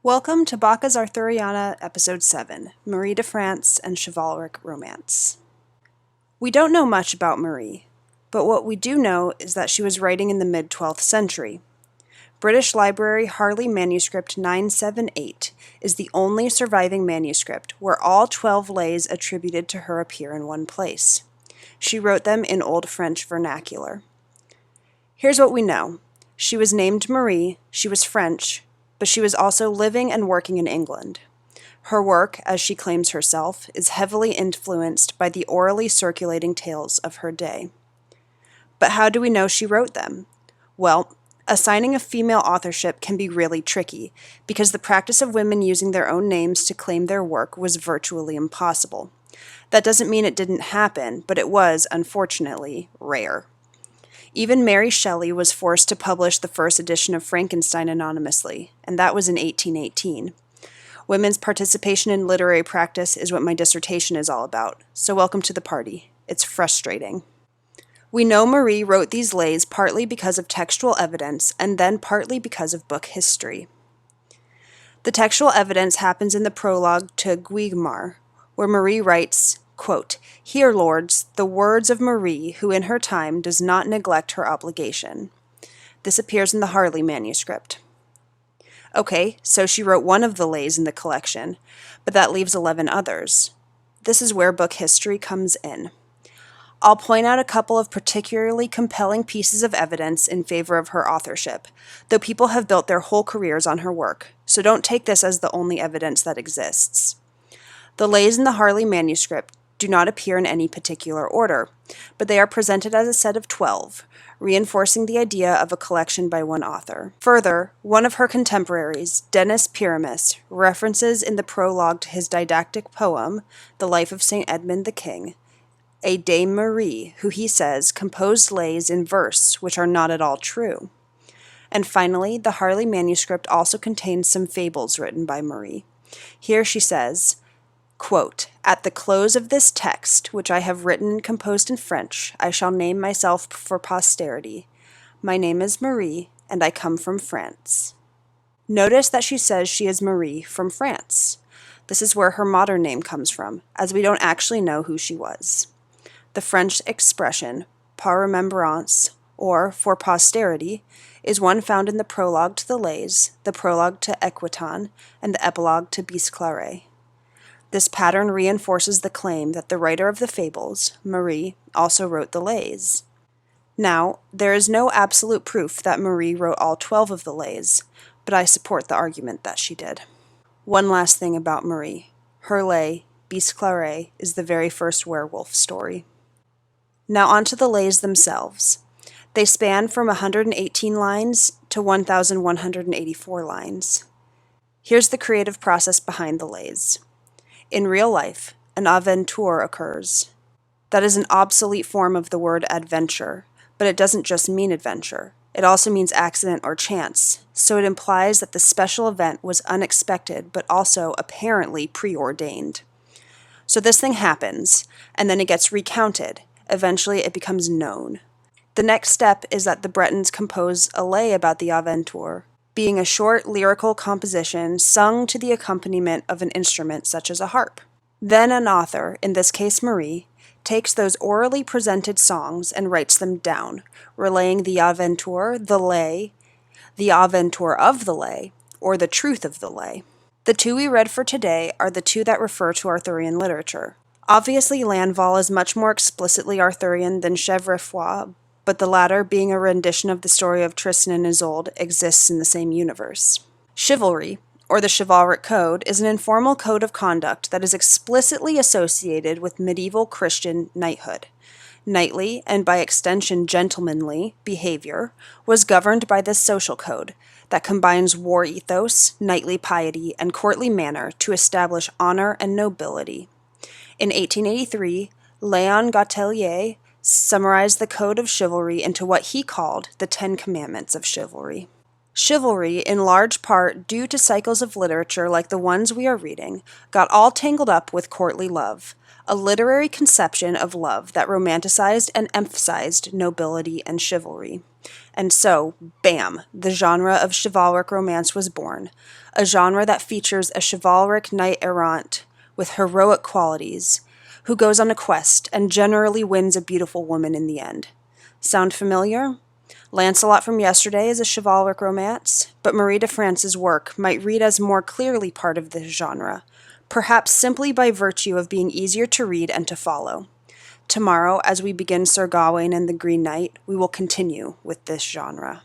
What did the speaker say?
Welcome to Baca's Arthuriana, Episode 7, Marie de France and Chivalric Romance. We don't know much about Marie, but what we do know is that she was writing in the mid-12th century. British Library Harley Manuscript 978 is the only surviving manuscript where all 12 lays attributed to her appear in one place. She wrote them in Old French vernacular. Here's what we know. She was named Marie, she was French, but she was also living and working in England. Her work, as she claims herself, is heavily influenced by the orally circulating tales of her day. But how do we know she wrote them? Well, assigning a female authorship can be really tricky, because the practice of women using their own names to claim their work was virtually impossible. That doesn't mean it didn't happen, but it was, unfortunately, rare. Even Mary Shelley was forced to publish the first edition of Frankenstein anonymously, and that was in 1818. Women's participation in literary practice is what my dissertation is all about, so welcome to the party. It's frustrating. We know Marie wrote these lays partly because of textual evidence, and then partly because of book history. The textual evidence happens in the prologue to Guigmar, where Marie writes, quote, "Hear, lords, the words of Marie, who in her time does not neglect her obligation." This appears in the Harley manuscript. Okay, so she wrote one of the lays in the collection, but that leaves 11 others. This is where book history comes in. I'll point out a couple of particularly compelling pieces of evidence in favor of her authorship, though people have built their whole careers on her work, so don't take this as the only evidence that exists. The lays in the Harley manuscript do not appear in any particular order, but they are presented as a set of 12, reinforcing the idea of a collection by one author. Further, one of her contemporaries, Denis Pyramus, references in the prologue to his didactic poem, The Life of St. Edmund the King, a Dame Marie, who he says composed lays in verse which are not at all true. And finally, the Harley manuscript also contains some fables written by Marie. Here she says, quote, "At the close of this text, which I have written and composed in French, I shall name myself for posterity. My name is Marie, and I come from France." Notice that she says she is Marie from France. This is where her modern name comes from, as we don't actually know who she was. The French expression, par remembrance, or for posterity, is one found in the prologue to the Lays, the prologue to Equitan, and the epilogue to Biscleret. This pattern reinforces the claim that the writer of the fables, Marie, also wrote the lays. Now, there is no absolute proof that Marie wrote all 12 of the lays, but I support the argument that she did. One last thing about Marie. Her lay, Biscleret, is the very first werewolf story. Now on to the lays themselves. They span from 118 lines to 1,184 lines. Here's the creative process behind the lays. In real life, an aventure occurs. That is an obsolete form of the word adventure, but it doesn't just mean adventure. It also means accident or chance, so it implies that the special event was unexpected but also apparently preordained. So this thing happens, and then it gets recounted. Eventually it becomes known. The next step is that the Bretons compose a lay about the aventure, being a short lyrical composition sung to the accompaniment of an instrument such as a harp. Then an author, in this case Marie, takes those orally presented songs and writes them down, relaying the aventure, the lay, the aventure of the lay, or the truth of the lay. The two we read for today are the two that refer to Arthurian literature. Obviously, Landval is much more explicitly Arthurian than Chevrefoix, but the latter, being a rendition of the story of Tristan and Isolde, exists in the same universe. Chivalry, or the Chivalric Code, is an informal code of conduct that is explicitly associated with medieval Christian knighthood. Knightly, and by extension gentlemanly, behavior was governed by this social code that combines war ethos, knightly piety, and courtly manner to establish honor and nobility. In 1883, Léon Gautelier summarized the code of chivalry into what he called the 10 Commandments of Chivalry. Chivalry, in large part due to cycles of literature like the ones we are reading, got all tangled up with courtly love, a literary conception of love that romanticized and emphasized nobility and chivalry. And so, bam, the genre of chivalric romance was born, a genre that features a chivalric knight errant with heroic qualities, who goes on a quest and generally wins a beautiful woman in the end. Sound familiar? Lancelot from Yesterday is a chivalric romance, but Marie de France's work might read as more clearly part of this genre, perhaps simply by virtue of being easier to read and to follow. Tomorrow, as we begin Sir Gawain and the Green Knight, we will continue with this genre.